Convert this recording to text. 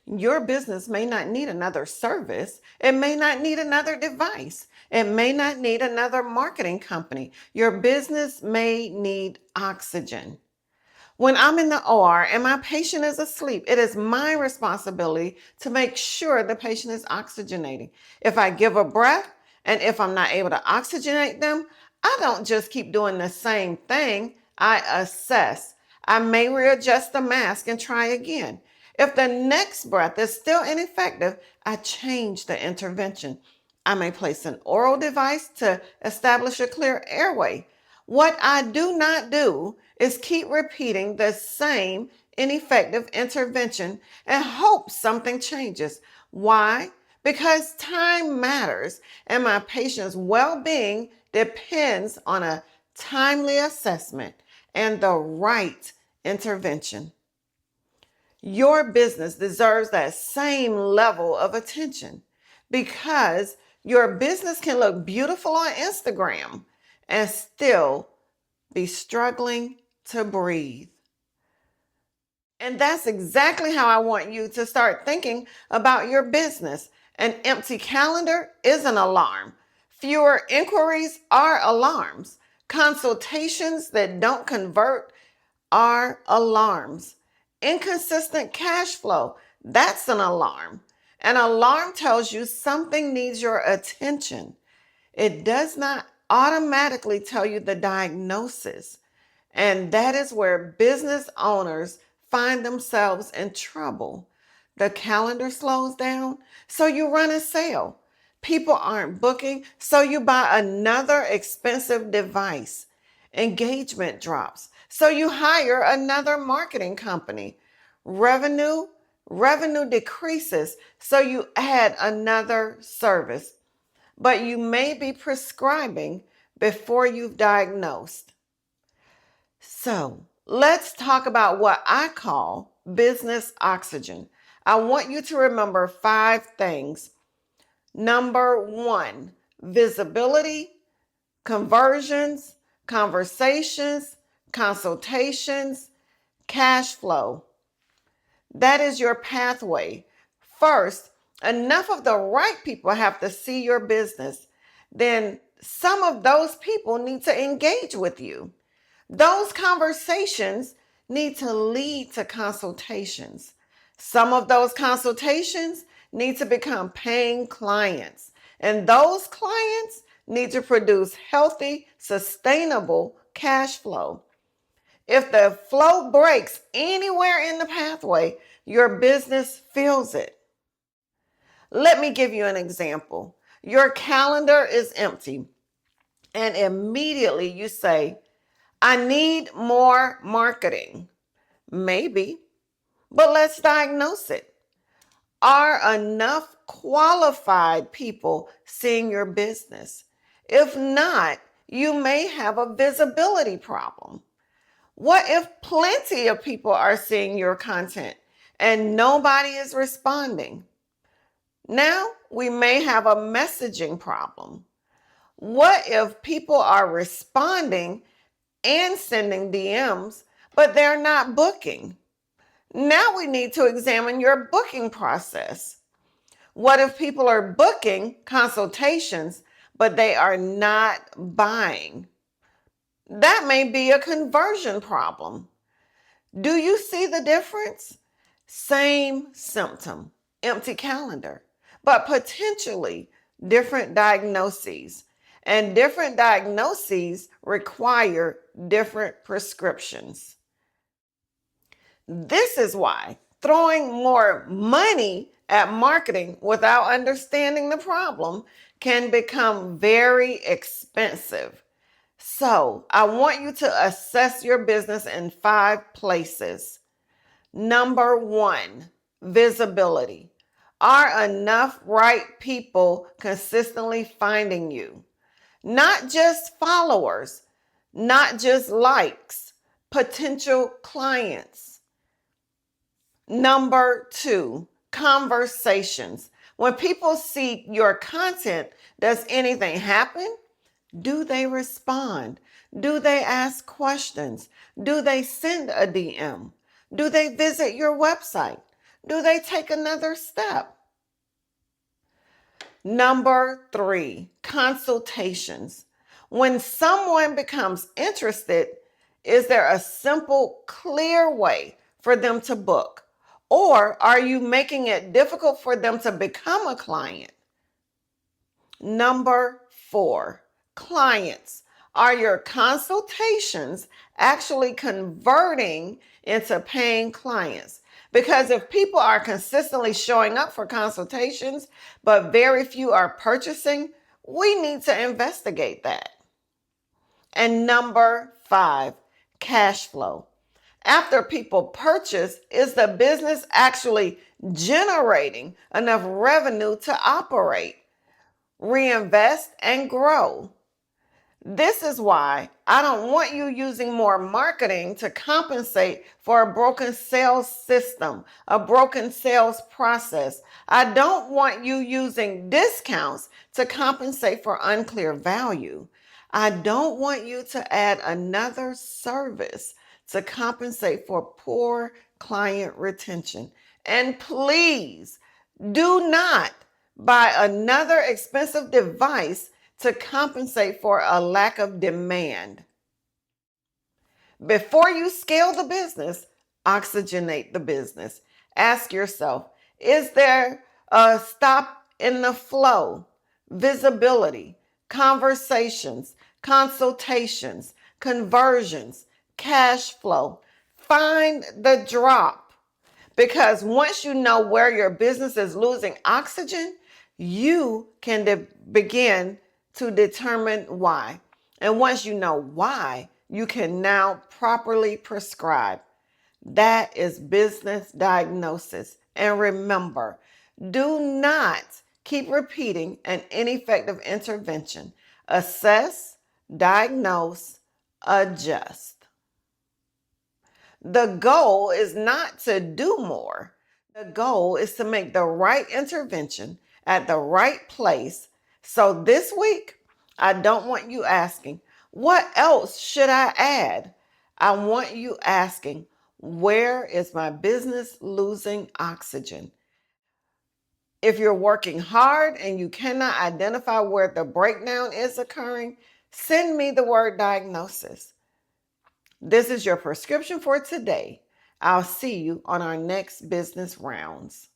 Your business may not need another service. It may not need another device. It may not need another marketing company. Your business may need oxygen. When I'm in the OR and my patient is asleep, it is my responsibility to make sure the patient is oxygenating. If I give a breath and if I'm not able to oxygenate them, I don't just keep doing the same thing. I assess. I may readjust the mask and try again. If the next breath is still ineffective, I change the intervention. I may place an oral device to establish a clear airway. What I do not do is keep repeating the same ineffective intervention and hope something changes. Why? Because time matters and my patient's well-being depends on a timely assessment and the right intervention. Your business deserves that same level of attention because your business can look beautiful on Instagram and still be struggling to breathe. And that's exactly how I want you to start thinking about your business. An empty calendar is an alarm. Fewer inquiries are alarms. Consultations that don't convert are alarms. Inconsistent cash flow, that's an alarm. An alarm tells you something needs your attention. It does not automatically tell you the diagnosis. And that is where business owners find themselves in trouble. The calendar slows down, so you run a sale. People aren't booking, so you buy another expensive device. Engagement drops, so you hire another marketing company. Revenue decreases, so you add another service. But you may be prescribing before you've diagnosed. So let's talk about what I call business oxygen. I want you to remember 5 things. Number 1, visibility, conversions, conversations, consultations, cash flow. That is your pathway. First, enough of the right people have to see your business. Then some of those people need to engage with you. Those conversations need to lead to consultations. Some of those consultations need to become paying clients. And those clients need to produce healthy, sustainable cash flow. If the flow breaks anywhere in the pathway, your business feels it. Let me give you an example. Your calendar is empty, and immediately you say, I need more marketing. Maybe, but let's diagnose it. Are enough qualified people seeing your business? If not, you may have a visibility problem. What if plenty of people are seeing your content and nobody is responding? Now we may have a messaging problem. What if people are responding and sending DMs, but they're not booking? Now we need to examine your booking process. What if people are booking consultations, but they are not buying? That may be a conversion problem. Do you see the difference? Same symptom, empty calendar, but potentially different diagnoses. And different diagnoses require different prescriptions. This is why throwing more money at marketing without understanding the problem can become very expensive. So I want you to assess your business in 5 places. Number 1, visibility. Are enough right people consistently finding you? Not just followers, not just likes, potential clients. Number 2, conversations. When people see your content, does anything happen? Do they respond? Do they ask questions? Do they send a DM? Do they visit your website? do they take another step? Number 3, consultations. When someone becomes interested, is there a simple, clear way for them to book? Or are you making it difficult for them to become a client? Number 4, clients. Are your consultations actually converting into paying clients? Because if people are consistently showing up for consultations, but very few are purchasing, we need to investigate that. And number 5, cash flow. After people purchase, is the business actually generating enough revenue to operate, reinvest, and grow? This is why I don't want you using more marketing to compensate for a broken sales system, a broken sales process. I don't want you using discounts to compensate for unclear value. I don't want you to add another service to compensate for poor client retention. And please do not buy another expensive device to compensate for a lack of demand. Before you scale the business, oxygenate the business. Ask yourself, is there a stop in the flow, visibility, conversations, consultations, conversions, cash flow? Find the drop. Because once you know where your business is losing oxygen, you can begin to determine why. And once you know why, you can now properly prescribe. That is business diagnosis. And remember, do not keep repeating an ineffective intervention. Assess, diagnose, adjust. The goal is not to do more. The goal is to make the right intervention at the right place. So this week, I don't want you asking, what else should I add? I want you asking, where is my business losing oxygen? If you're working hard and you cannot identify where the breakdown is occurring, send me the word diagnosis. This is your prescription for today. I'll see you on our next business rounds.